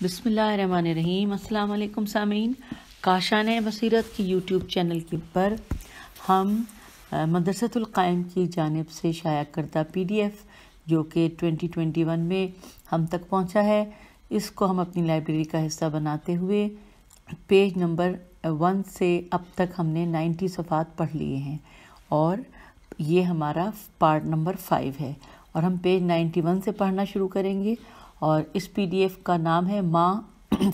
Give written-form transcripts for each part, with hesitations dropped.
بسم اللہ الرحمن الرحیم۔ السلام علیکم سامعین، کاشان بصیرت کی یوٹیوب چینل پر ہم مدرسۃ القائم کی جانب سے شائع کردہ PDF جو کہ 2021 میں ہم تک پہنچا ہے، اس کو ہم اپنی لائبریری کا حصہ بناتے ہوئے پیج نمبر 1 سے اب تک ہم نے 90 صفحات پڑھ لیے ہیں، اور یہ ہمارا پارٹ نمبر 5 ہے، اور ہم پیج 91 سے پڑھنا شروع کریں گے۔ اور اس PDF کا نام ہے ماں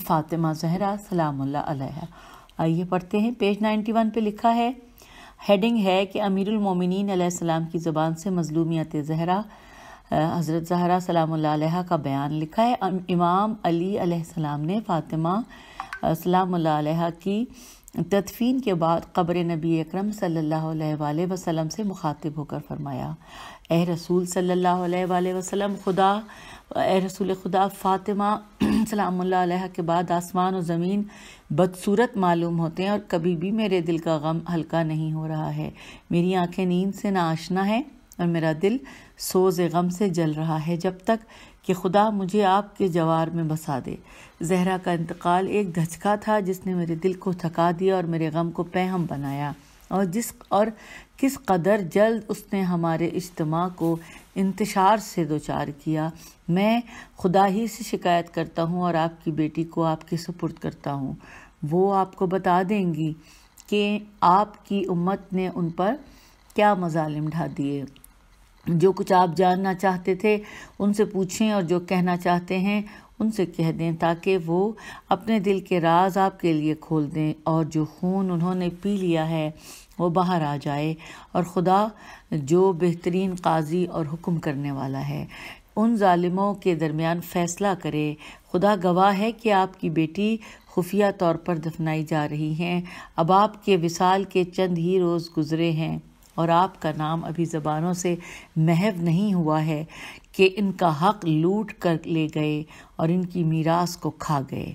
فاطمہ زہرا سلام اللہ علیہا۔ آئیے پڑھتے ہیں۔ پیج 91 پہ لکھا ہے، ہیڈنگ ہے کہ امیر المومنین علیہ السلام کی زبان سے مظلومیت زہرا، حضرت زہرا سلام اللہ علیہا کا بیان۔ لکھا ہے، امام علی علیہ السلام نے فاطمہ سلام اللہ علیہا کی تدفین کے بعد قبر نبی اکرم صلی اللہ علیہ وآلہ وسلم سے مخاطب ہو کر فرمایا، اے رسول صلی اللہ علیہ وآلہ وسلم، اے رسول خدا، فاطمہ سلام اللہ علیہ کے بعد آسمان و زمین بدصورت معلوم ہوتے ہیں، اور کبھی بھی میرے دل کا غم ہلکا نہیں ہو رہا ہے۔ میری آنکھیں نیند سے ناآشنا ہیں اور میرا دل سوز غم سے جل رہا ہے، جب تک کہ خدا مجھے آپ کے جوار میں بسا دے۔ زہرا کا انتقال ایک دھچکا تھا جس نے میرے دل کو تھکا دیا اور میرے غم کو پیہم بنایا، اور کس قدر جلد اس نے ہمارے اجتماع کو انتشار سے دوچار کیا۔ میں خدا ہی سے شکایت کرتا ہوں اور آپ کی بیٹی کو آپ کے سپرد کرتا ہوں، وہ آپ کو بتا دیں گی کہ آپ کی امت نے ان پر کیا مظالم ڈھا دیے۔ جو کچھ آپ جاننا چاہتے تھے ان سے پوچھیں، اور جو کہنا چاہتے ہیں ان سے کہہ دیں، تاکہ وہ اپنے دل کے راز آپ کے لیے کھول دیں، اور جو خون انہوں نے پی لیا ہے وہ باہر آ جائے، اور خدا جو بہترین قاضی اور حکم کرنے والا ہے ان ظالموں کے درمیان فیصلہ کرے۔ خدا گواہ ہے کہ آپ کی بیٹی خفیہ طور پر دفنائی جا رہی ہیں۔ اب آپ کے وصال کے چند ہی روز گزرے ہیں، اور آپ کا نام ابھی زبانوں سے محو نہیں ہوا ہے کہ ان کا حق لوٹ کر لے گئے اور ان کی میراث کو کھا گئے۔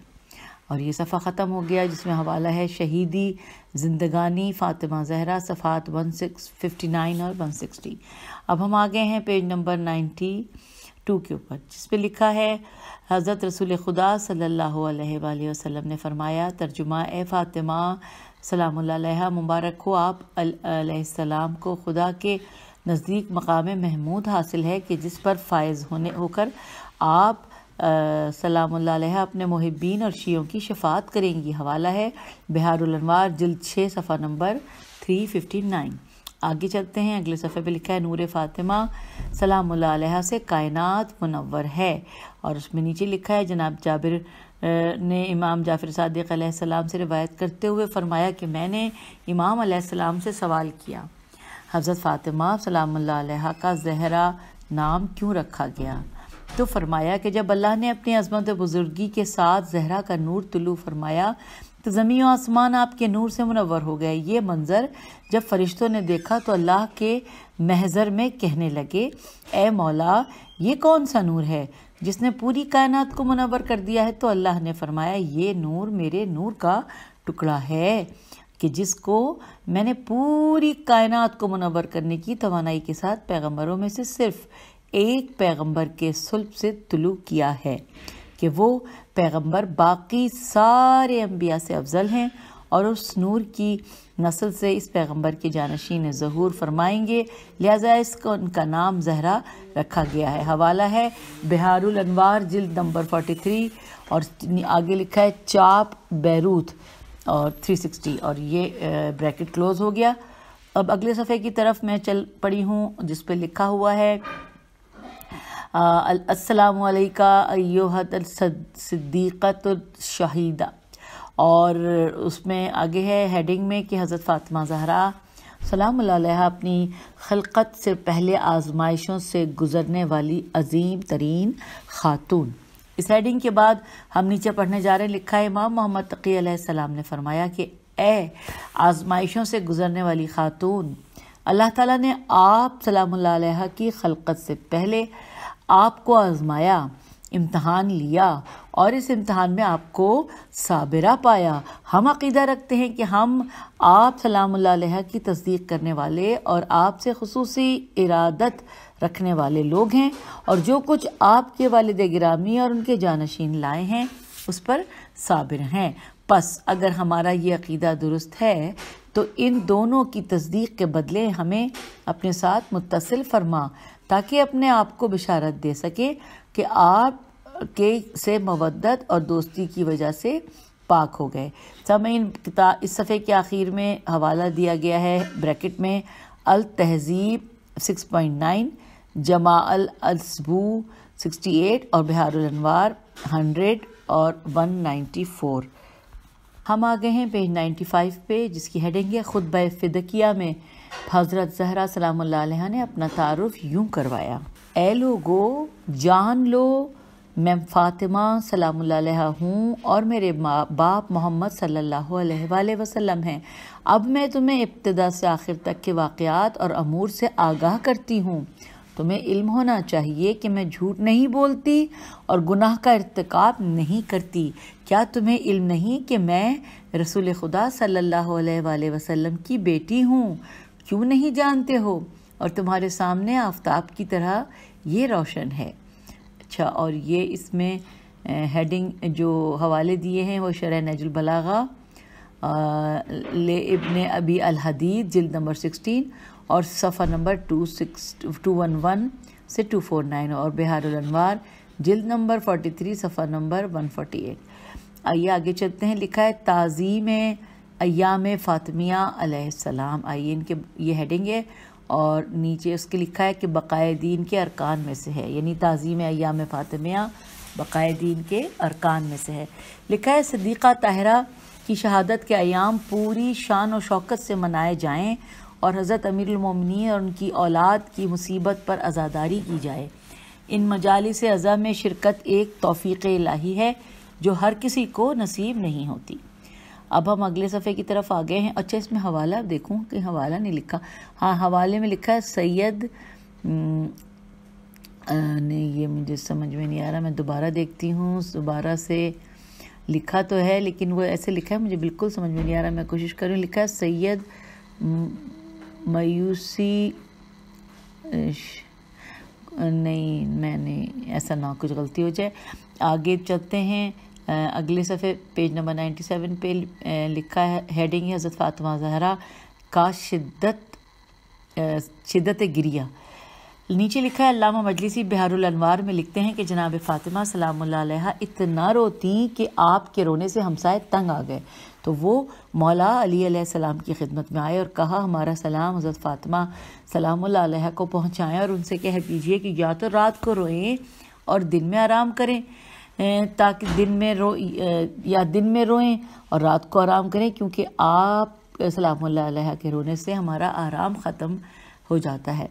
اور یہ صفحہ ختم ہو گیا، جس میں حوالہ ہے شہیدی زندگانی فاطمہ زہرا، صفحات 159 اور 160۔ اب ہم آگے ہیں پیج نمبر 92 کے اوپر، جس پہ لکھا ہے، حضرت رسول خدا صلی اللہ علیہ وآلہ وسلم نے فرمایا، ترجمہ، اے فاطمہ سلام اللہ علیہ، مبارک ہو آپ علیہ السلام کو خدا کے نزدیک مقام محمود حاصل ہے کہ جس پر فائز ہو کر آپ سلام اللہ علیہ اپنے محبین اور شیعوں کی شفاعت کریں گی۔ حوالہ ہے بہار الانوار، جلد 6، صفحہ نمبر 359۔ آگے چلتے ہیں، اگلے صفحے پہ لکھا ہے، نور فاطمہ سلام اللہ علیہ سے کائنات منور ہے، اور اس میں نیچے لکھا ہے، جناب جابر نے امام جعفر صادق علیہ السلام سے روایت کرتے ہوئے فرمایا کہ میں نے امام علیہ السلام سے سوال کیا، حضرت فاطمہ سلام اللہ علیہ کا زہرا نام کیوں رکھا گیا؟ تو فرمایا کہ جب اللہ نے اپنی عظمت و بزرگی کے ساتھ زہرا کا نور طلوع فرمایا تو زمین و آسمان آپ کے نور سے منور ہو گئے۔ یہ منظر جب فرشتوں نے دیکھا تو اللہ کے محضر میں کہنے لگے، اے مولا، یہ کون سا نور ہے جس نے پوری کائنات کو منور کر دیا ہے؟ تو اللہ نے فرمایا، یہ نور میرے نور کا ٹکڑا ہے کہ جس کو میں نے پوری کائنات کو منور کرنے کی توانائی کے ساتھ پیغمبروں میں سے صرف ایک پیغمبر کے صلب سے طلوع کیا ہے کہ وہ پیغمبر باقی سارے انبیاء سے افضل ہیں، اور اس نور کی نسل سے اس پیغمبر کے جانشین ظہور فرمائیں گے، لہذا اس کو ان کا نام زہرا رکھا گیا ہے۔ حوالہ ہے بہار الانوار، جلد نمبر 43، اور آگے لکھا ہے چاپ بیروت اور 360، اور یہ بریکٹ کلوز ہو گیا۔ اب اگلے صفحے کی طرف میں چل پڑی ہوں، جس پہ لکھا ہوا ہے، السلام علیکہ ایھا الصدیقۃ الشہیدہ، اور اس میں آگے ہے ہیڈنگ میں کہ حضرت فاطمہ زہرا سلام اللہ علیہ اپنی خلقت سے پہلے آزمائشوں سے گزرنے والی عظیم ترین خاتون۔ اس ہیڈنگ کے بعد ہم نیچے پڑھنے جا رہے ہیں، لکھا ہے، امام محمد تقی علیہ السلام نے فرمایا کہ اے آزمائشوں سے گزرنے والی خاتون، اللہ تعالیٰ نے آپ سلام اللہ علیہ کی خلقت سے پہلے آپ کو آزمایا، امتحان لیا، اور اس امتحان میں آپ کو صابرہ پایا۔ ہم عقیدہ رکھتے ہیں کہ ہم آپ سلام اللہ علیہ کی تصدیق کرنے والے اور آپ سے خصوصی ارادت رکھنے والے لوگ ہیں، اور جو کچھ آپ کے والد گرامی اور ان کے جانشین لائے ہیں اس پر صابر ہیں۔ پس اگر ہمارا یہ عقیدہ درست ہے تو ان دونوں کی تصدیق کے بدلے ہمیں اپنے ساتھ متصل فرما تاکہ اپنے آپ کو بشارت دے سکے کہ آپ کے سے مودت اور دوستی کی وجہ سے پاک ہو گئے۔ سامعین، اس صفحے کے آخر میں حوالہ دیا گیا ہے بریکٹ میں التہذیب 6.9، جمع الاسبو 68 اور بحار الانوار 100 اور 194۔ ہم آگئے ہیں پیج 95 پہ، جس کی ہیڈنگ ہے خطبہ فدکیہ میں حضرت زہرا سلام اللہ علیہ نے اپنا تعارف یوں کروایا: اے لوگو جان لو میں فاطمہ سلام اللہ علیہ ہوں اور میرے باپ محمد صلی اللہ علیہ وآلہ وسلم ہیں۔ اب میں تمہیں ابتدا سے آخر تک کے واقعات اور امور سے آگاہ کرتی ہوں۔ تمہیں علم ہونا چاہیے کہ میں جھوٹ نہیں بولتی اور گناہ کا ارتکاب نہیں کرتی۔ کیا تمہیں علم نہیں کہ میں رسول خدا صلی اللہ علیہ وآلہ وسلم کی بیٹی ہوں؟ کیوں نہیں جانتے ہو؟ اور تمہارے سامنے آفتاب کی طرح یہ روشن ہے۔ اچھا، اور یہ اس میں ہیڈنگ جو حوالے دیے ہیں وہ شرح نہج البلاغہ ابن ابی الحدید جلد نمبر 16 اور صفحہ نمبر 211 سے 249، اور بحار الانوار جلد نمبر 43 صفحہ نمبر 148۔ آئیے آگے چلتے ہیں۔ لکھا ہے تعظیم ایام فاطمیہ علیہ السلام۔ آئیے ان کے یہ ہیڈنگ ہے، اور نیچے اس کے لکھا ہے کہ بقائے دین کے ارکان میں سے ہے، یعنی تعظیم ایام فاطمیہ بقائے دین کے ارکان میں سے ہے۔ لکھا ہے صدیقہ طاہرہ کی شہادت کے ایام پوری شان و شوکت سے منائے جائیں اور حضرت امیر المومنین اور ان کی اولاد کی مصیبت پر عزاداری کی جائے۔ ان مجالس عزا میں شرکت ایک توفیق الہی ہے جو ہر کسی کو نصیب نہیں ہوتی۔ اب ہم اگلے صفحے کی طرف آ گئے ہیں۔ اچھا، اس میں حوالہ دیکھوں کہ حوالہ نہیں لکھا۔ ہاں، حوالے میں لکھا ہے سید نہیں، یہ مجھے سمجھ میں نہیں آ رہا، میں دوبارہ دیکھتی ہوں۔ دوبارہ سے لکھا تو ہے لیکن وہ ایسے لکھا ہے مجھے بالکل سمجھ میں نہیں آ رہا، میں کوشش کروں۔ لکھا ہے سید میوسی، نہیں، میں نے ایسا نہ کچھ غلطی ہو جائے۔ آگے چلتے ہیں اگلے صفحے پیج نمبر 97 پہ لکھا ہے، ہیڈنگ ہے حضرت فاطمہ زہرا کا شدت گریہ۔ نیچے لکھا ہے علامہ مجلسی بحار الانوار میں لکھتے ہیں کہ جناب فاطمہ سلام اللہ علیہ اتنا روتی کہ آپ کے رونے سے ہمسائے تنگ آ گئے، تو وہ مولا علی علیہ السلام کی خدمت میں آئے اور کہا ہمارا سلام حضرت فاطمہ سلام اللہ علیہ کو پہنچائیں اور ان سے کہہ دیجئے کہ یا تو رات کو روئیں اور دن میں آرام کریں، تاکہ دن میں روئیں اور رات کو آرام کریں، کیونکہ آپ سلام اللہ علیہ کے رونے سے ہمارا آرام ختم ہو جاتا ہے،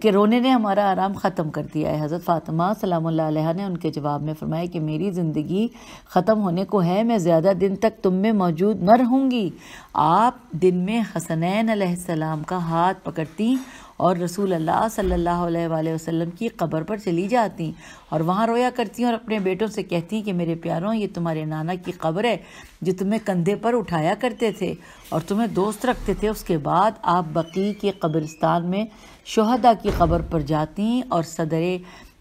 کہ رونے نے ہمارا آرام ختم کر دیا ہے۔ حضرت فاطمہ سلام اللہ علیہ نے ان کے جواب میں فرمایا کہ میری زندگی ختم ہونے کو ہے، میں زیادہ دن تک تم میں موجود نہ رہوں گی۔ آپ دن میں حسنین علیہ السلام کا ہاتھ پکڑتی اور رسول اللہ صلی اللہ علیہ وآلہ وسلم کی قبر پر چلی جاتی اور وہاں رویا کرتی اور اپنے بیٹوں سے کہتی کہ میرے پیاروں، یہ تمہارے نانا کی قبر ہے جو تمہیں کندھے پر اٹھایا کرتے تھے اور تمہیں دوست رکھتے تھے۔ اس کے بعد آپ بقیع کے قبرستان میں شہداء کی قبر پر جاتی اور صدر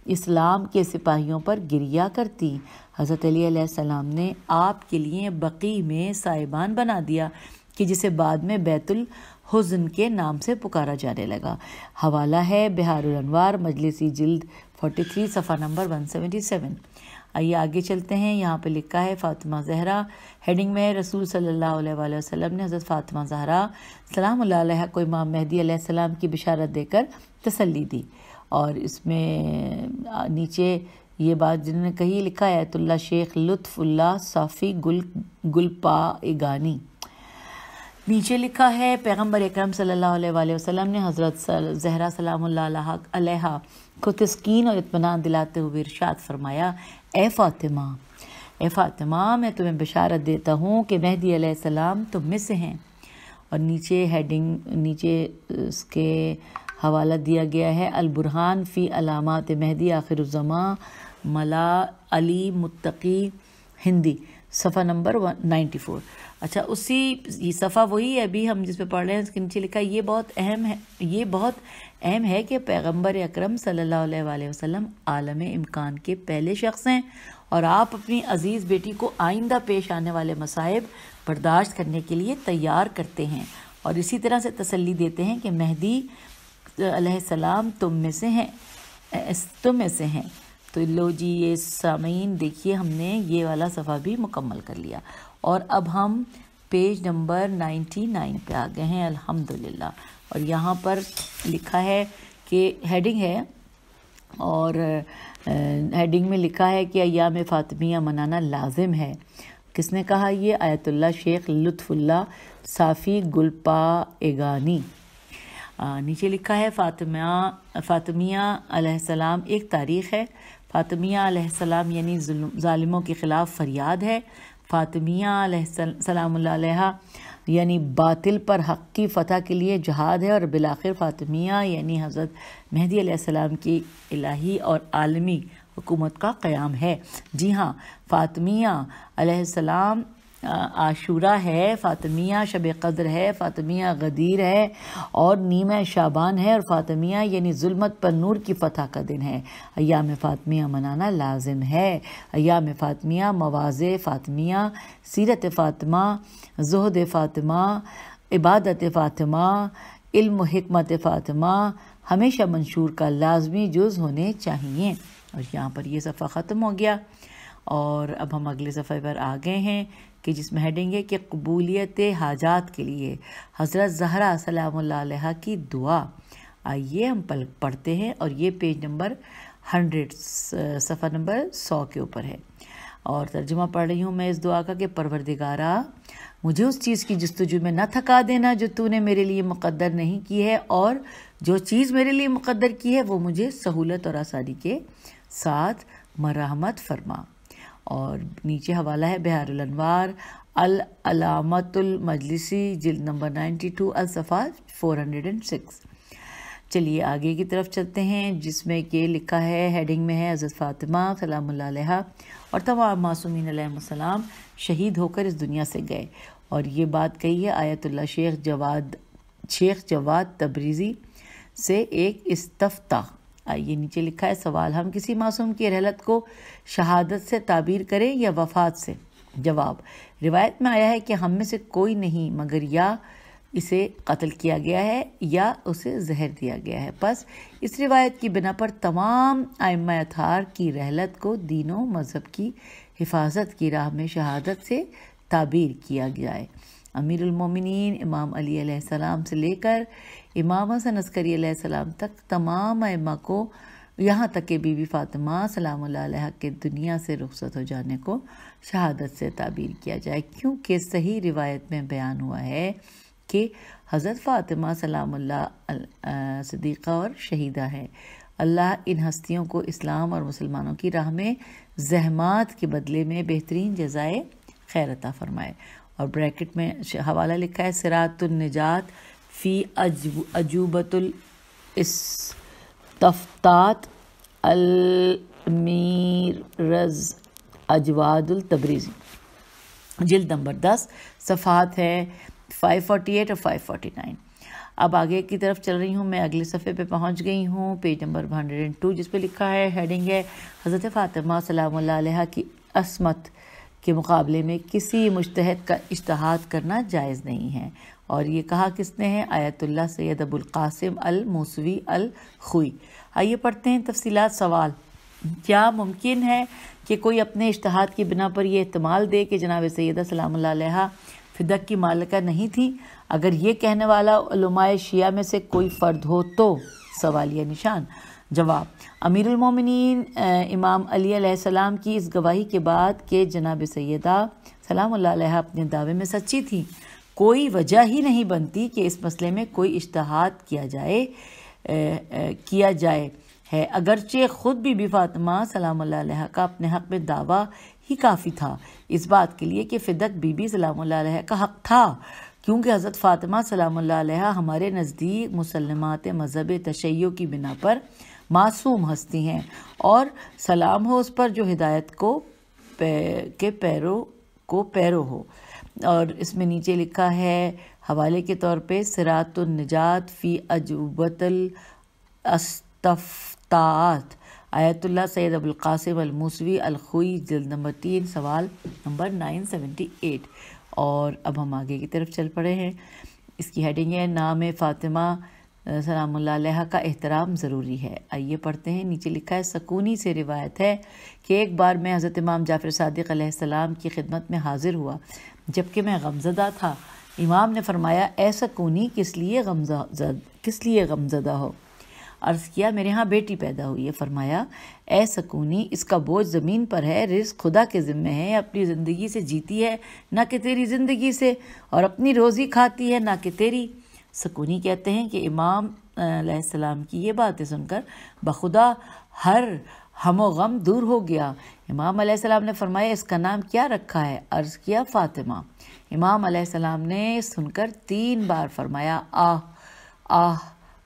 اسلام کے سپاہیوں پر گریہ کرتی۔ حضرت علی علیہ السلام نے آپ کے لیے بقیع میں سائبان بنا دیا کہ جسے بعد میں بیت الحزن کے نام سے پکارا جانے لگا۔ حوالہ ہے بحار الانوار مجلسی جلد 43 صفحہ نمبر 177۔ آئیے آگے چلتے ہیں۔ یہاں پہ لکھا ہے فاطمہ زہرا، ہیڈنگ میں رسول صلی اللہ علیہ وآلہ وسلم نے حضرت فاطمہ زہرا سلام اللہ علیہ کو امام مہدی علیہ السلام کی بشارت دے کر تسلی دی، اور اس میں نیچے یہ بات جنہوں نے کہی لکھا ہے آیت اللہ شیخ لطف اللہ صافی گلپا ایگانی۔ نیچے لکھا ہے پیغمبر اکرم صلی اللہ علیہ وآلہ وسلم نے حضرت زہرا سلام اللہ علیہ کو تسکین اور اطمینان دلاتے ہوئے ارشاد فرمایا، اے فاطمہ میں تمہیں بشارت دیتا ہوں کہ مہدی علیہ السلام تم میں سے ہیں۔ اور نیچے ہیڈنگ، نیچے اس کے حوالہ دیا گیا ہے البرہان فی علامات مہدی آخر الزمان ملا علی متقی ہندی، صفحہ نمبر 94۔ اچھا، اسی صفحہ وہی ہے ابھی ہم جس پہ پڑھ رہے ہیں، اس کے نیچے لکھا ہے یہ بہت اہم ہے کہ پیغمبر اکرم صلی اللہ علیہ وآلہ وسلم عالم امکان کے پہلے شخص ہیں اور آپ اپنی عزیز بیٹی کو آئندہ پیش آنے والے مصائب برداشت کرنے کے لیے تیار کرتے ہیں اور اسی طرح سے تسلی دیتے ہیں کہ مہدی علیہ السلام تم میں سے ہیں۔ تو لو جی یہ سامعین دیکھیے ہم نے یہ والا صفحہ بھی مکمل کر لیا اور اب ہم پیج نمبر 99 پہ آ گئے ہیں الحمدللہ۔ اور یہاں پر لکھا ہے کہ ہیڈنگ ہے اور ہیڈنگ میں لکھا ہے کہ ایام فاطمیہ منانا لازم ہے۔ کس نے کہا یہ؟ آیت اللہ شیخ لطف اللہ صافی گلپا ایگانی۔ نیچے لکھا ہے فاطمیہ علیہ السلام ایک تاریخ ہے۔ فاطمیہ علیہ السلام یعنی ظالموں کے خلاف فریاد ہے۔ فاطمیہ علیہ السلام اللہ علیہ یعنی باطل پر حق کی فتح کے لیے جہاد ہے، اور بالآخر فاطمیہ یعنی حضرت مہدی علیہ السلام کی الہی اور عالمی حکومت کا قیام ہے۔ جی ہاں، فاطمیہ علیہ السلام عاشورہ ہے، فاطمیہ شب قدر ہے، فاطمیہ غدیر ہے اور نیمہ شعبان ہے، اور فاطمیہ یعنی ظلمت پر نور کی فتح کا دن ہے۔ ایام فاطمیہ منانا لازم ہے۔ ایام فاطمیہ، مواضع فاطمیہ، سیرت فاطمہ، زہد فاطمہ، عبادت فاطمہ، علم و حکمت فاطمہ ہمیشہ منشور کا لازمی جز ہونے چاہیے۔ اور یہاں پر یہ صفحہ ختم ہو گیا اور اب ہم اگلے صفحے پر آ گئے ہیں کہ جس میں ہیڈنگ ہے کہ قبولیت حاجات کے لیے حضرت زہرا سلام اللہ علیہ کی دعا۔ آئیے ہم پڑھتے ہیں اور یہ پیج نمبر 100 صفحہ نمبر 100 کے اوپر ہے اور ترجمہ پڑھ رہی ہوں میں اس دعا کا کہ پروردگارا مجھے اس چیز کی جستجو میں نہ تھکا دینا جو تو نے میرے لیے مقدر نہیں کی ہے، اور جو چیز میرے لیے مقدر کی ہے وہ مجھے سہولت اور آسانی کے ساتھ مرحمت فرما۔ اور نیچے حوالہ ہے بحار الانوار العلامت المجلسی جلد نمبر 92 الصفحہ 406۔ چلیے آگے کی طرف چلتے ہیں جس میں کہ لکھا ہے، ہیڈنگ میں ہے حضرت فاطمہ سلام اللہ علیہ اور تمام معصومین علیہ السلام شہید ہو کر اس دنیا سے گئے، اور یہ بات کہی ہے آیت اللہ شیخ جواد تبریزی سے ایک استفتاء۔ آئیے نیچے لکھا ہے سوال، ہم کسی معصوم کی رحلت کو شہادت سے تعبیر کریں یا وفات سے؟ جواب، روایت میں آیا ہے کہ ہم میں سے کوئی نہیں مگر یا اسے قتل کیا گیا ہے یا اسے زہر دیا گیا ہے، پس اس روایت کی بنا پر تمام ائمہ اطہار کی رحلت کو دین و مذہب کی حفاظت کی راہ میں شہادت سے تعبیر کیا جائے۔ امیر المومنین امام علی علیہ السلام سے لے کر امام حسن عسکری علیہ السلام تک تمام ائمہ کو، یہاں تک کہ بی بی فاطمہ سلام اللہ علیہ کے دنیا سے رخصت ہو جانے کو شہادت سے تعبیر کیا جائے، کیونکہ صحیح روایت میں بیان ہوا ہے کہ حضرت فاطمہ سلام اللہ صدیقہ اور شہیدہ ہے۔ اللہ ان ہستیوں کو اسلام اور مسلمانوں کی راہ میں زحمات کے بدلے میں بہترین جزائے خیر عطا فرمائے۔ اور بریکٹ میں حوالہ لکھا ہے صراط النجات فی عجوبۃ الاستفتاء المیرز اجواد التبریزی جلد نمبر 10 صفحات ہے 548 اور 549۔ اب آگے کی طرف چل رہی ہوں، میں اگلے صفحے پہ پہنچ گئی ہوں، پیج نمبر 102 جس پہ لکھا ہے، ہیڈنگ ہے حضرت فاطمہ سلام اللہ علیہ کی عصمت کے مقابلے میں کسی مجتہد کا اجتہاد کرنا جائز نہیں ہے۔ اور یہ کہا کس نے ہے؟ آیت اللہ سید ابو القاسم الموسوی الخوئی۔ آئیے پڑھتے ہیں تفصیلات۔ سوال، کیا ممکن ہے کہ کوئی اپنے اجتہاد کی بنا پر یہ احتمال دے کہ جناب سیدہ سلام اللہ علیہ فدق کی مالکہ نہیں تھی؟ اگر یہ کہنے والا علماء شیعہ میں سے کوئی فرد ہو تو؟ سوالیہ نشان۔ جواب، امیر المومنین امام علی علیہ السلام کی اس گواہی کے بعد کہ جناب سیدہ سلام اللہ علیہ اپنے دعوے میں سچی تھی، کوئی وجہ ہی نہیں بنتی کہ اس مسئلے میں کوئی اجتہاد کیا جائے ہے، اگرچہ خود بی فاطمہ سلام اللہ علیہ کا اپنے حق میں دعویٰ ہی کافی تھا اس بات کے لیے کہ فدق بی بی سلام اللہ علیہ کا حق تھا، کیونکہ حضرت فاطمہ سلام اللہ علیہ ہمارے نزدیک مسلمات مذہب تشیع کی بنا پر معصوم ہستی ہیں، اور سلام ہو اس پر جو ہدایت کے پیرو ہو۔ اور اس میں نیچے لکھا ہے حوالے کے طور پہ صراط النجات فی عجوبۃ الاستفتاء آیت اللہ سید ابو القاسم الموسوی الخوئی جلد نمبر 3 سوال نمبر 978۔ اور اب ہم آگے کی طرف چل پڑے ہیں۔ اس کی ہیڈنگ ہے نام فاطمہ سلام اللہ علیہ کا احترام ضروری ہے۔ آئیے پڑھتے ہیں۔ نیچے لکھا ہے سکونی سے روایت ہے کہ ایک بار میں حضرت امام جعفر صادق علیہ السلام کی خدمت میں حاضر ہوا جبکہ میں غمزدہ تھا۔ امام نے فرمایا اے سکونی کس لیے غمزدہ ہو؟ عرض کیا میرے ہاں بیٹی پیدا ہوئی ہے۔ فرمایا اے سکونی اس کا بوجھ زمین پر ہے، رزق خدا کے ذمہ ہے، اپنی زندگی سے جیتی ہے نہ کہ تیری زندگی سے، اور اپنی روزی کھاتی ہے نہ کہ تیری۔ سکونی کہتے ہیں کہ امام علیہ السلام کی یہ باتیں سن کر بخدا ہر ہم و غم دور ہو گیا۔ امام علیہ السلام نے فرمایا اس کا نام کیا رکھا ہے؟ عرض کیا فاطمہ۔ امام علیہ السلام نے سن کر 3 بار فرمایا آہ آہ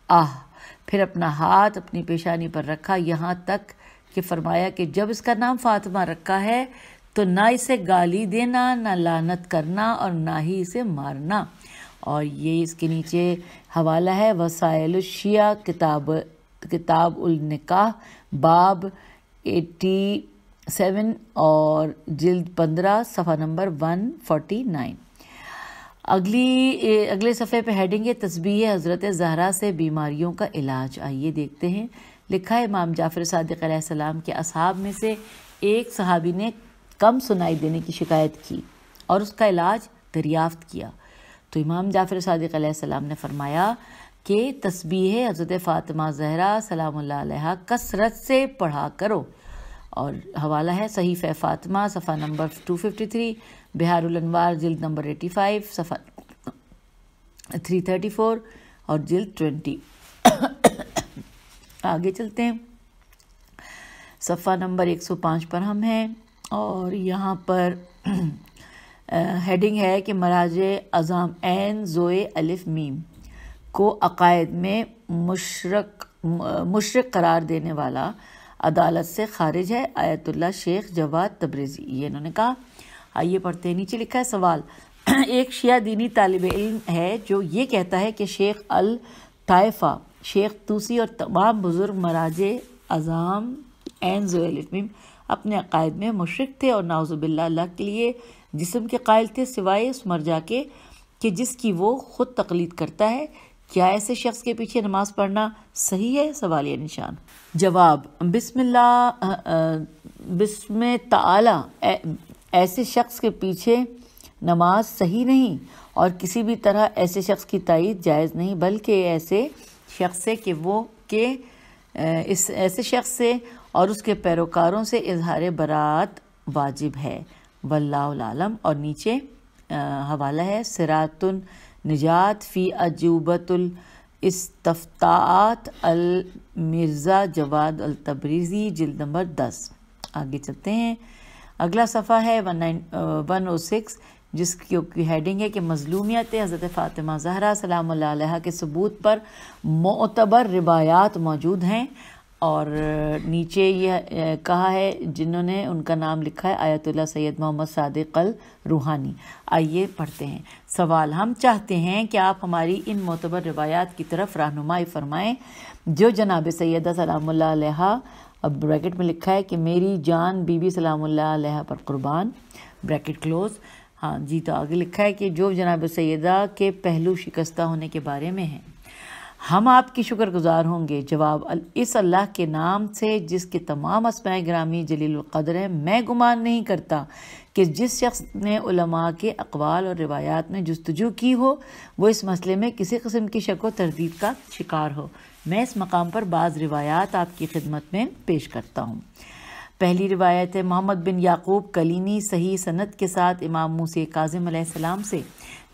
آہ، پھر اپنا ہاتھ اپنی پیشانی پر رکھا، یہاں تک کہ فرمایا کہ جب اس کا نام فاطمہ رکھا ہے تو نہ اسے گالی دینا، نہ لعنت کرنا اور نہ ہی اسے مارنا۔ اور یہ اس کے نیچے حوالہ ہے وسائل الشیعہ کتاب النکاح باب 87 اور جلد 15 صفحہ نمبر 149۔ اگلے صفحے پہ ہیڈنگ ہے تسبیح حضرت زہرا سے بیماریوں کا علاج۔ آئیے دیکھتے ہیں۔ لکھا ہے امام جعفر صادق علیہ السلام کے اصحاب میں سے ایک صحابی نے کم سنائی دینے کی شکایت کی اور اس کا علاج دریافت کیا تو امام جعفر صادق علیہ السلام نے فرمایا کہ تسبیح حضرت فاطمہ زہرا سلام اللہ علیہ کثرت سے پڑھا کرو۔ اور حوالہ ہے صحیفہ فاطمہ صفحہ نمبر 253، بہار الانوار جلد نمبر 85 صفحہ 334 اور جلد 20۔ آگے چلتے ہیں۔ صفحہ نمبر 105 پر ہم ہیں اور یہاں پر ہیڈنگ ہے کہ مراجع اعظام عین زوئے الف میم کو عقائد میں مشرک قرار دینے والا عدالت سے خارج ہے، آیت اللہ شیخ جواد تبریزی۔ یہ انہوں نے کہا۔ آئیے پڑھتے ہیں۔ نیچے لکھا ہے سوال ایک شیعہ دینی طالب علم ہے جو یہ کہتا ہے کہ شیخ الطائفہ شیخ طوسی اور تمام بزرگ مراجع اعظام عین زوئے الف میم اپنے عقائد میں مشرک تھے اور نعوذ باللہ اللہ کے لیے جسم کے قائل تھے سوائے اس مرجع کے کہ جس کی وہ خود تقلید کرتا ہے۔ کیا ایسے شخص کے پیچھے نماز پڑھنا صحیح ہے؟ سوالیہ نشان۔ جواب بسم تعالی ایسے شخص کے پیچھے نماز صحیح نہیں اور کسی بھی طرح ایسے شخص کی تائید جائز نہیں، بلکہ ایسے شخص سے ایسے شخص سے اور اس کے پیروکاروں سے اظہار براءت واجب ہے، واللہ عالم۔ اور نیچے حوالہ ہے صراط النجات فی اجوبۃ الاستفتاءات المرزا جواد التبریزی جلد نمبر 10۔ آگے چلتے ہیں۔ اگلا صفحہ ہے 106 جس کی ہیڈنگ ہے کہ مظلومیت حضرت فاطمہ زہرا سلام اللہ علیہ کے ثبوت پر معتبر روایات موجود ہیں۔ اور نیچے یہ کہا ہے جنہوں نے ان کا نام لکھا ہے آیت اللہ سید محمد صادق الروحانی۔ آئیے پڑھتے ہیں۔ سوال ہم چاہتے ہیں کہ آپ ہماری ان معتبر روایات کی طرف رہنمائی فرمائیں جو جناب سیدہ سلام اللہ علیہ، اب بریکٹ میں لکھا ہے کہ میری جان بی بی سلام اللہ علیہ پر قربان، بریکٹ کلوز۔ ہاں جی، تو آگے لکھا ہے کہ جو جناب سیدہ کے پہلو شکستہ ہونے کے بارے میں ہیں ہم آپ کی شکر گزار ہوں گے۔ جواب اس اللہ کے نام سے جس کے تمام اسماء گرامی جلیل القدر ہیں، میں گمان نہیں کرتا کہ جس شخص نے علماء کے اقوال اور روایات میں جستجو کی ہو وہ اس مسئلے میں کسی قسم کی شک و تردید کا شکار ہو۔ میں اس مقام پر بعض روایات آپ کی خدمت میں پیش کرتا ہوں۔ پہلی روایت ہے محمد بن یعقوب کلینی صحیح سند کے ساتھ امام موسی کاظم علیہ السلام سے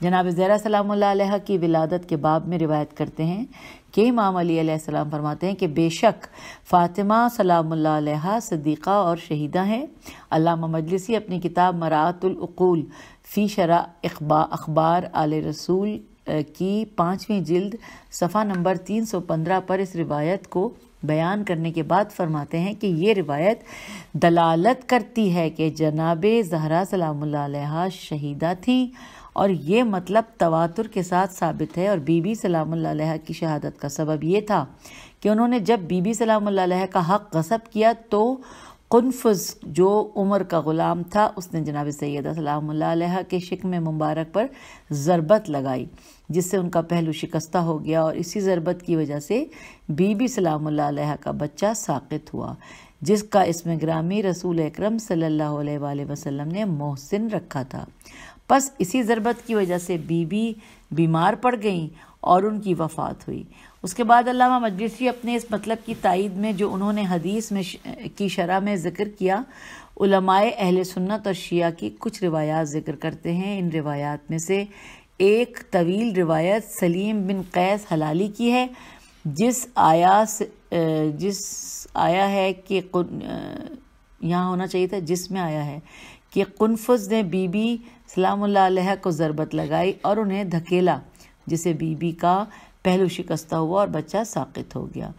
جناب زہرا سلام اللہ علیہ کی ولادت کے باب میں روایت کرتے ہیں کہ امام علی علیہ السلام فرماتے ہیں کہ بے شک فاطمہ سلام اللہ علیہ صدیقہ اور شہیدہ ہیں۔ علامہ مجلسی اپنی کتاب مراعۃ العقول فی شرح اخبار آل رسول کی 5ویں جلد صفحہ نمبر 315 پر اس روایت کو بیان کرنے کے بعد فرماتے ہیں کہ یہ روایت دلالت کرتی ہے کہ جناب زہرا سلام اللہ علیہ شہیدہ تھیں اور یہ مطلب تواتر کے ساتھ ثابت ہے، اور بی بی سلام اللہ علیہ کی شہادت کا سبب یہ تھا کہ انہوں نے جب بی بی سلام اللہ علیہ کا حق غصب کیا تو قنفذ جو عمر کا غلام تھا اس نے جناب سیدہ سلام اللہ علیہ کے شکم مبارک پر ضربت لگائی، جس سے ان کا پہلو شکستہ ہو گیا، اور اسی ضربت کی وجہ سے بی بی سلام اللہ علیہ کا بچہ ساقط ہوا، جس کا اسم گرامی رسول اکرم صلی اللہ علیہ وآلہ وسلم نے محسن رکھا تھا۔ پس اسی ضربت کی وجہ سے بی بی بیمار پڑ گئیں اور ان کی وفات ہوئی۔ اس کے بعد علامہ مجلسی اپنے اس مطلب کی تائید میں جو انہوں نے حدیث میں کی شرح میں ذکر کیا، علماء اہل سنت اور شیعہ کی کچھ روایات ذکر کرتے ہیں۔ ان روایات میں سے ایک طویل روایت سلیم بن قیس حلالی کی ہے، جس آیا ہے کہ یہاں ہونا چاہیے تھا جس میں آیا ہے کہ قنفذ نے بی بی سلام اللہ علیہ کو ضربت لگائی اور انہیں دھکیلا، جسے بی بی کا پہلو شکستہ ہوا اور بچہ ساقط ہو گیا۔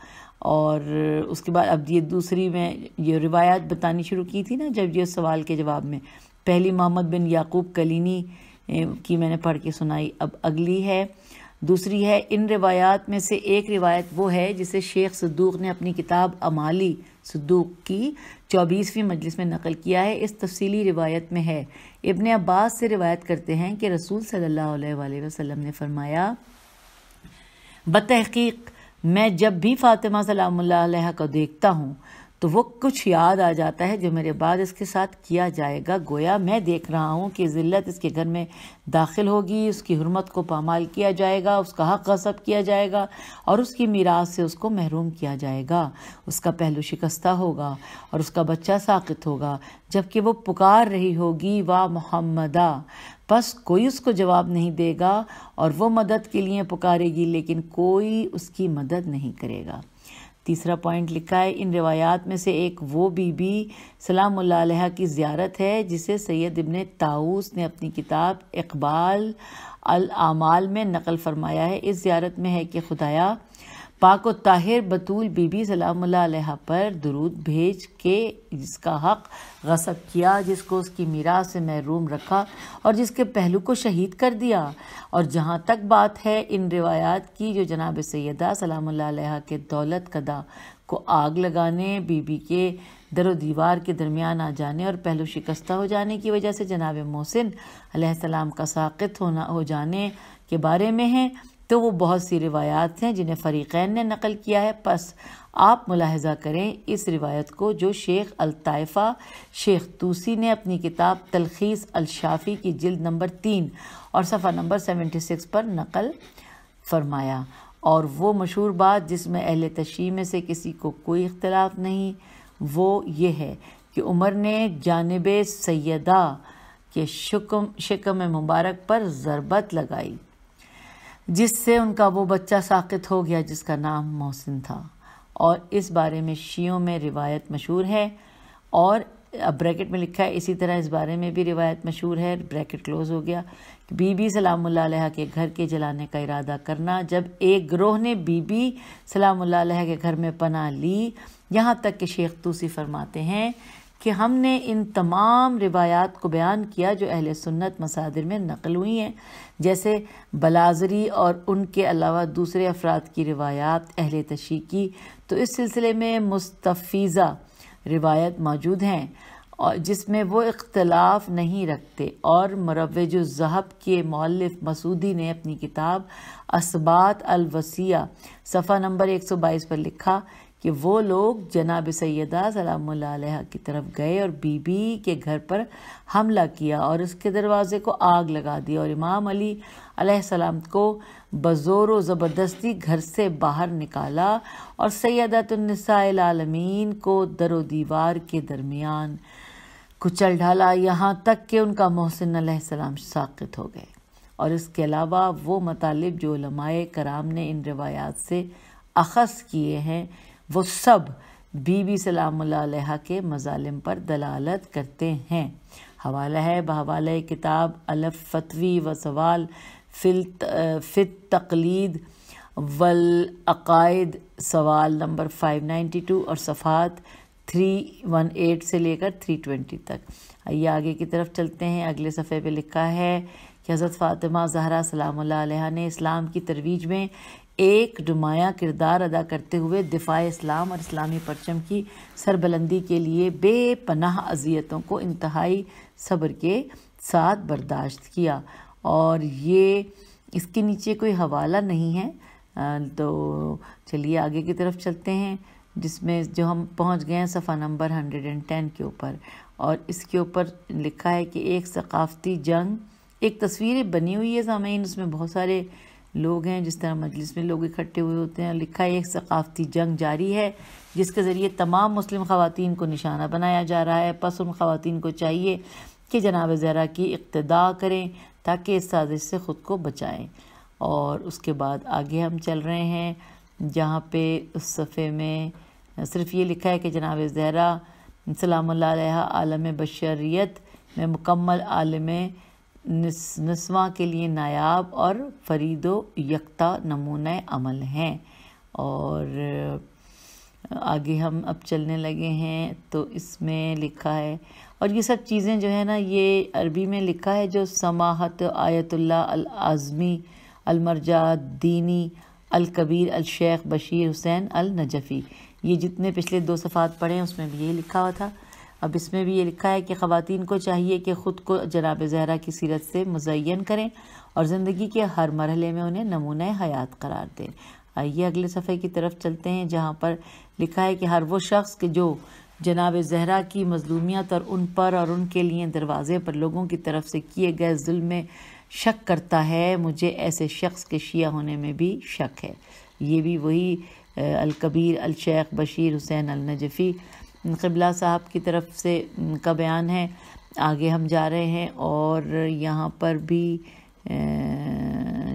اور اس کے بعد اب یہ دوسری میں یہ روایات بتانی شروع کی تھی نا جب یہ سوال کے جواب میں، پہلی محمد بن یعقوب کلینی کی میں نے پڑھ کے سنائی، اب اگلی ہے دوسری ہے۔ ان روایات میں سے ایک روایت وہ ہے جسے شیخ صدوق نے اپنی کتاب امالی صدوق کی 24ویں مجلس میں نقل کیا ہے۔ اس تفصیلی روایت میں ہے، ابن عباس سے روایت کرتے ہیں کہ رسول صلی اللہ علیہ وآلہ وسلم نے فرمایا، بتحقیق میں جب بھی فاطمہ سلام اللہ علیہ کو دیکھتا ہوں تو وہ کچھ یاد آ جاتا ہے جو میرے بعد اس کے ساتھ کیا جائے گا، گویا میں دیکھ رہا ہوں کہ ذلت اس کے گھر میں داخل ہوگی، اس کی حرمت کو پامال کیا جائے گا، اس کا حق غصب کیا جائے گا اور اس کی میراث سے اس کو محروم کیا جائے گا، اس کا پہلو شکستہ ہوگا اور اس کا بچہ ساقط ہوگا، جبکہ وہ پکار رہی ہوگی وا محمدہ، بس کوئی اس کو جواب نہیں دے گا، اور وہ مدد کے لیے پکارے گی لیکن کوئی اس کی مدد نہیں کرے گا۔ تیسرا پوائنٹ لکھا ہے، ان روایات میں سے ایک وہ بی بی سلام اللہ علیہ کی زیارت ہے جسے سید ابن طاؤس نے اپنی کتاب اقبال الاعمال میں نقل فرمایا ہے۔ اس زیارت میں ہے کہ خدایا پاک و طاہر بطول بی بی سلام اللہ علیہ پر درود بھیج کے جس کا حق غصب کیا، جس کو اس کی میراث سے محروم رکھا اور جس کے پہلو کو شہید کر دیا۔ اور جہاں تک بات ہے ان روایات کی جو جناب سیدہ سلام اللہ علیہ کے دولت کدا کو آگ لگانے، بی بی کے در و دیوار کے درمیان آ جانے اور پہلو شکستہ ہو جانے کی وجہ سے جناب محسن علیہ السلام کا ساقط ہو جانے کے بارے میں ہیں، تو وہ بہت سی روایات ہیں جنہیں فریقین نے نقل کیا ہے۔ پس آپ ملاحظہ کریں اس روایت کو جو شیخ الطائفہ شیخ طوسی نے اپنی کتاب تلخیص الشافی کی جلد نمبر 3 اور صفحہ نمبر 76 پر نقل فرمایا، اور وہ مشہور بات جس میں اہل تشیع میں سے کسی کو کوئی اختلاف نہیں وہ یہ ہے کہ عمر نے جانب سیدہ کے شکم مبارک پر ضربت لگائی، جس سے ان کا وہ بچہ ساقط ہو گیا جس کا نام محسن تھا، اور اس بارے میں شیعوں میں روایت مشہور ہے، اور اب بریکٹ میں لکھا ہے اسی طرح اس بارے میں بھی روایت مشہور ہے، بریکٹ کلوز ہو گیا، کہ بی بی سلام اللہ علیہ کے گھر کے جلانے کا ارادہ کرنا۔ جب ایک گروہ نے بی بی سلام اللہ علیہ کے گھر میں پناہ لی، یہاں تک کہ شیخ طوسی فرماتے ہیں کہ ہم نے ان تمام روایات کو بیان کیا جو اہل سنت مصادر میں نقل ہوئی ہیں، جیسے بلازری اور ان کے علاوہ دوسرے افراد کی روایات اہل تشیع کی، تو اس سلسلے میں مستفیضہ روایت موجود ہیں اور جس میں وہ اختلاف نہیں رکھتے، اور مروج الذہب کے مؤلف مسعودی نے اپنی کتاب اثبات الوصیہ صفحہ نمبر 122 پر لکھا کہ وہ لوگ جناب سیدہ سلام اللہ علیہ کی طرف گئے اور بی بی کے گھر پر حملہ کیا اور اس کے دروازے کو آگ لگا دی، اور امام علی علیہ السلام کو بزور و زبردستی گھر سے باہر نکالا اور سیدۃ النساء العالمین کو در و دیوار کے درمیان کچل ڈالا، یہاں تک کہ ان کا محسن علیہ السلام ساقط ہو گئے۔ اور اس کے علاوہ وہ مطالب جو علماء کرام نے ان روایات سے اخذ کیے ہیں وہ سب بی بی سلام اللہ علیہ کے مظالم پر دلالت کرتے ہیں۔ حوالہ ہے بحوالہ کتاب الفتوی و سوال فی التقلید والعقائد، سوال نمبر 592 اور صفحات 318 سے لے کر 320 تک۔ آئیے آگے کی طرف چلتے ہیں۔ اگلے صفحے پہ لکھا ہے کہ حضرت فاطمہ زہرا سلام اللہ علیہا نے اسلام کی ترویج میں ایک نمایاں کردار ادا کرتے ہوئے دفاع اسلام اور اسلامی پرچم کی سربلندی کے لیے بے پناہ اذیتوں کو انتہائی صبر کے ساتھ برداشت کیا۔ اور یہ اس کے نیچے کوئی حوالہ نہیں ہے، تو چلیے آگے کی طرف چلتے ہیں، جس میں جو ہم پہنچ گئے ہیں صفحہ نمبر 110 کے اوپر، اور اس کے اوپر لکھا ہے کہ ایک ثقافتی جنگ، ایک تصویر بنی ہوئی ہے سامعین، اس میں بہت سارے لوگ ہیں، جس طرح مجلس میں لوگ اکٹھے ہوئے ہوتے ہیں، لکھا ہے ایک ثقافتی جنگ جاری ہے جس کے ذریعے تمام مسلم خواتین کو نشانہ بنایا جا رہا ہے۔ پس ان خواتین کو چاہیے کہ جناب زہرا کی اقتداء کریں تاکہ اس سازش سے خود کو بچائیں۔ اور اس کے بعد آگے ہم چل رہے ہیں، جہاں پہ اس صفحے میں صرف یہ لکھا ہے کہ جناب زہرا سلام اللہ علیہ عالم بشریت میں مکمل عالم نسواں کے لیے نایاب اور فرید و یکتا نمونہ عمل ہیں۔ اور آگے ہم اب چلنے لگے ہیں، تو اس میں لکھا ہے، اور یہ سب چیزیں جو ہے نا، یہ عربی میں لکھا ہے، جو سماحت آیت اللہ العظمی المرجع دینی الکبیر الشیخ بشیر حسین النجفی، یہ جتنے پچھلے 2 صفحات پڑھے ہیں اس میں بھی یہ لکھا ہوا تھا۔ اب اس میں بھی یہ لکھا ہے کہ خواتین کو چاہیے کہ خود کو جناب زہرا کی سیرت سے مزین کریں اور زندگی کے ہر مرحلے میں انہیں نمونہ حیات قرار دیں۔ آئیے اگلے صفحے کی طرف چلتے ہیں، جہاں پر لکھا ہے کہ ہر وہ شخص کہ جو جناب زہرا کی مظلومیت اور ان پر اور ان کے لیے دروازے پر لوگوں کی طرف سے کیے گئے ظلم میں شک کرتا ہے، مجھے ایسے شخص کے شیعہ ہونے میں بھی شک ہے۔ یہ بھی وہی الکبیر الشیخ بشیر حسین النجفی قبلہ صاحب کی طرف سے کا بیان ہے۔ آگے ہم جا رہے ہیں، اور یہاں پر بھی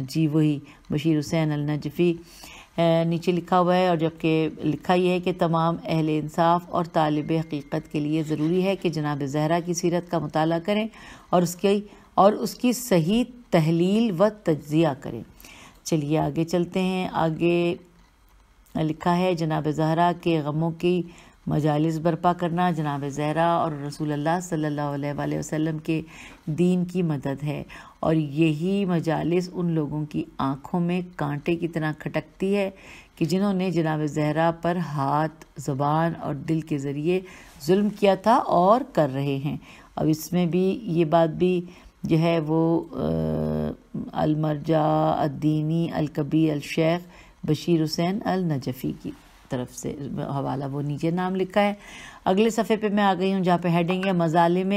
جی وہی بشیر حسین النجفی نیچے لکھا ہوا ہے، اور جبکہ لکھا یہ ہے کہ تمام اہل انصاف اور طالب حقیقت کے لیے ضروری ہے کہ جناب زہرا کی سیرت کا مطالعہ کریں اور اس کی صحیح تحلیل و تجزیہ کریں۔ چلیے آگے چلتے ہیں۔ آگے لکھا ہے جناب زہرا کے غموں کی مجالس برپا کرنا جناب زہرا اور رسول اللہ صلی اللہ علیہ وآلہ وسلم کے دین کی مدد ہے، اور یہی مجالس ان لوگوں کی آنکھوں میں کانٹے کی طرح کھٹکتی ہے کہ جنہوں نے جناب زہرا پر ہاتھ، زبان اور دل کے ذریعے ظلم کیا تھا اور کر رہے ہیں۔ اب اس میں بھی یہ بات بھی جو ہے وہ المرجع الدینی الکبیر الشیخ بشیر حسین النجفی کی طرف سے حوالہ وہ نیچے نام لکھا ہے۔ اگلے صفحے پہ میں آ گئی ہوں، جہاں پہ ہیڈنگ ہے مظالم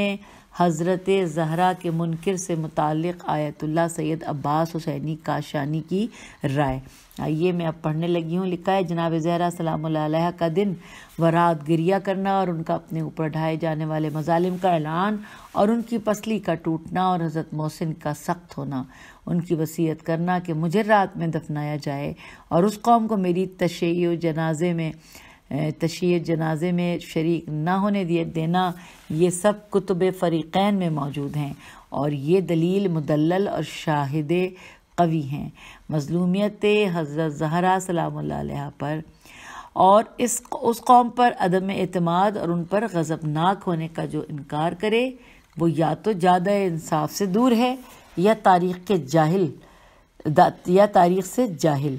حضرت زہرا کے منکر سے متعلق آیت اللہ سید عباس حسینی کاشانی کی رائے۔ آئیے میں اب پڑھنے لگی ہوں۔ لکھا ہے جناب زہرا سلام اللہ علیہ کا دن و رات گریہ کرنا اور ان کا اپنے اوپر ڈھائے جانے والے مظالم کا اعلان اور ان کی پسلی کا ٹوٹنا اور حضرت محسن کا سخت ہونا، ان کی وصیت کرنا کہ مجھے رات میں دفنایا جائے اور اس قوم کو میری تشیع جنازے میں شریک نہ ہونے دینا، یہ سب کتب فریقین میں موجود ہیں اور یہ دلیل مدلل اور شاہد قوی ہیں مظلومیت حضرت زہرا سلام اللہ علیہ پر، اور اس قوم پر عدم اعتماد اور ان پر غضبناک ہونے کا جو انکار کرے وہ یا تو جادہ انصاف سے دور ہے یا تاریخ سے جاہل۔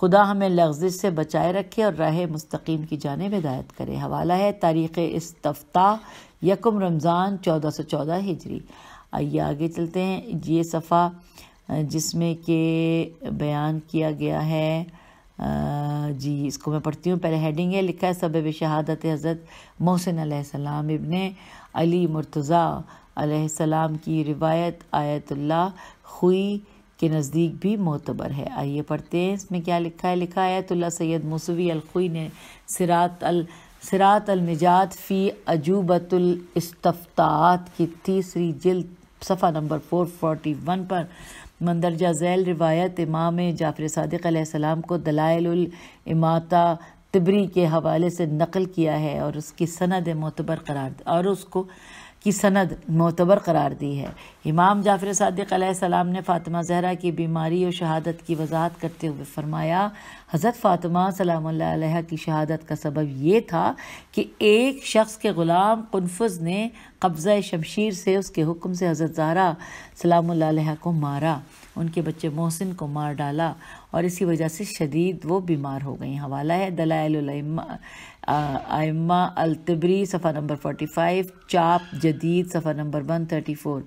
خدا ہمیں لغزش سے بچائے رکھے اور راہ مستقیم کی جانب ہدایت کرے۔ حوالہ ہے تاریخ استفتاء 1 رمضان 1414 ہجری۔ آئیے آگے چلتے ہیں۔ یہ صفحہ جس میں کہ بیان کیا گیا ہے، جی اس کو میں پڑھتی ہوں۔ پہلے ہیڈنگ ہے، لکھا ہے سبب شہادت حضرت محسن علیہ السلام ابن علی مرتضیٰ علیہ السلام کی روایت آیت اللہ خوئی کے نزدیک بھی معتبر ہے۔ آئیے پڑھتے ہیں اس میں کیا لکھا ہے۔ لکھا ہے آیت اللہ سید موسوی الخوئی نے صراط النجات فی عجوبۃ الاستفتاءات کی 3 جلد صفحہ نمبر 441 پر مندرجہ ذیل روایت امام جعفر صادق علیہ السلام کو دلائل الاماتہ طبری کے حوالے سے نقل کیا ہے اور اس کی سند معتبر قرار دی ہے۔ امام جعفر صادق علیہ السلام نے فاطمہ زہرا کی بیماری اور شہادت کی وضاحت کرتے ہوئے فرمایا، حضرت فاطمہ سلام اللہ علیہ کی شہادت کا سبب یہ تھا کہ ایک شخص کے غلام قنفذ نے قبضہ شمشیر سے اس کے حکم سے حضرت زہرا سلام اللہ علیہ کو مارا، ان کے بچے محسن کو مار ڈالا اور اسی وجہ سے شدید وہ بیمار ہو گئیں۔ حوالہ ہے دلائل الائمہ الطبری صفحہ نمبر 45، چاپ جدید صفحہ نمبر 134،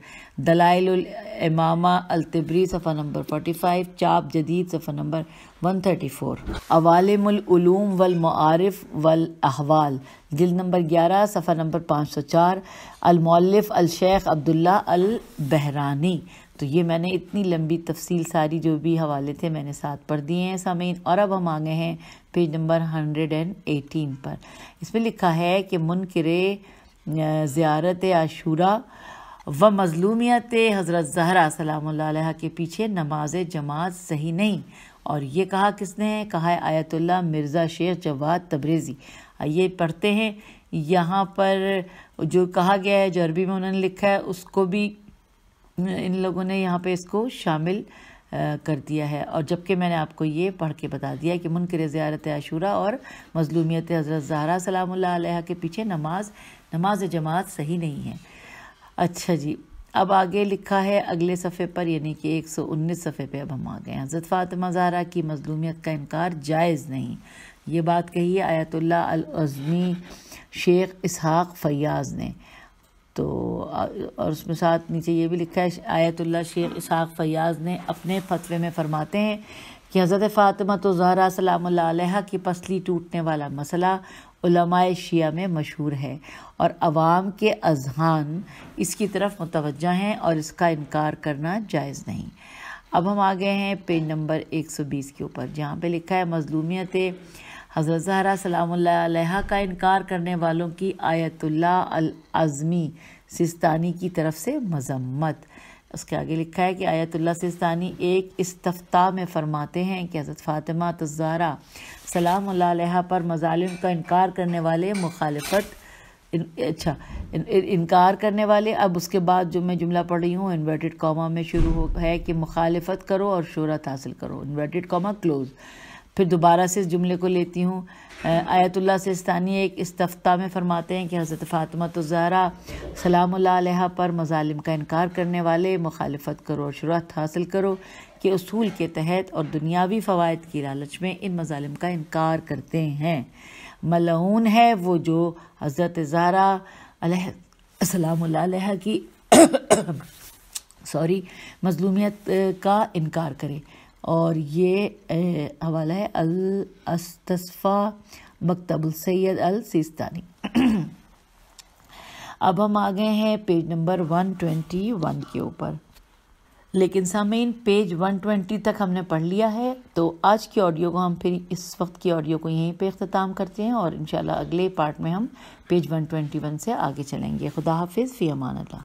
دلائل الامامہ الطبری صفحہ نمبر 45، چاپ جدید صفحہ نمبر 134، عوالم العلوم والمعارف والاحوال جلد نمبر 11 صفحہ نمبر 504، المؤلف الشیخ عبداللہ البحرانی۔ تو یہ میں نے اتنی لمبی تفصیل ساری جو بھی حوالے تھے میں نے ساتھ پڑھ دیے ہیں سامعین۔ اور اب ہم آگے ہیں پیج نمبر 118 پر۔ اس میں لکھا ہے کہ منکر زیارت عاشوراء و مظلومیت حضرت زہرا سلام اللہ علیہ کے پیچھے نماز جماعت صحیح نہیں، اور یہ کہا کس نے ہے؟ کہا ہے آیت اللہ مرزا شیخ جواد تبریزی۔ آئیے پڑھتے ہیں، یہاں پر جو کہا گیا ہے جو عربی میں انہوں نے لکھا ہے اس کو بھی ان لوگوں نے یہاں پہ اس کو شامل کر دیا ہے، اور جبکہ میں نے آپ کو یہ پڑھ کے بتا دیا کہ منکر زیارت عاشوراء اور مظلومیت حضرت زہرا سلام اللہ علیہ کے پیچھے نماز جماعت صحیح نہیں ہے۔ اچھا جی، اب آگے لکھا ہے اگلے صفحے پر، یعنی کہ 119 صفحے پہ اب ہم آ گئے ہیں۔ حضرت فاطمہ زہرا کی مظلومیت کا انکار جائز نہیں، یہ بات کہی ہے آیت اللہ العظمی شیخ اسحاق فیاض نے۔ تو اور اس میں ساتھ نیچے یہ بھی لکھا ہے آیت اللہ شیخ اسحاق فیاض نے اپنے فتوے میں فرماتے ہیں کہ حضرت فاطمہ تو زہرا سلام اللہ علیہ کی پسلی ٹوٹنے والا مسئلہ علماء شیعہ میں مشہور ہے اور عوام کے اذہان اس کی طرف متوجہ ہیں اور اس کا انکار کرنا جائز نہیں۔ اب ہم آ گئے ہیں پیج نمبر 120 کے اوپر، جہاں پہ لکھا ہے مظلومیت حضرت زہرا سلام اللہ علیہ کا انکار کرنے والوں کی آیت اللہ العظمی سیستانی کی طرف سے مذمت۔ اس کے آگے لکھا ہے کہ آیت اللہ سیستانی ایک استفتاء میں فرماتے ہیں کہ حضرت فاطمہ الزہرا سلام اللہ علیہ پر مظالم کا انکار کرنے والے انکار کرنے والے، اب اس کے بعد جو میں جملہ پڑھ رہی ہوں انورٹڈ کاما میں شروع ہے کہ مخالفت کرو اور شہرت حاصل کرو، انورٹڈ کاما کلوز۔ پھر دوبارہ سے اس جملے کو لیتی ہوں، آیت اللہ سیستانی ایک استفتاء میں فرماتے ہیں کہ حضرت فاطمہ الزہرا سلام اللہ علیہ پر مظالم کا انکار کرنے والے مخالفت کرو اور شہرت حاصل کرو کے اصول کے تحت اور دنیاوی فوائد کی لالچ میں ان مظالم کا انکار کرتے ہیں۔ ملعون ہے وہ جو حضرت زہرا علیہ سلام اللہ علیہ کی مظلومیت کا انکار کرے، اور یہ حوالہ ہے الاستصفاء مکتب السید السیستانی۔ اب ہم آ گئے ہیں پیج نمبر 121 کے اوپر، لیکن سامعین پیج 120 تک ہم نے پڑھ لیا ہے، تو آج کی آڈیو کو ہم پھر اس وقت کی آڈیو کو یہیں پہ اختتام کرتے ہیں، اور انشاءاللہ اگلے پارٹ میں ہم پیج 121 سے آگے چلیں گے۔ خدا حافظ، فی امان اللہ۔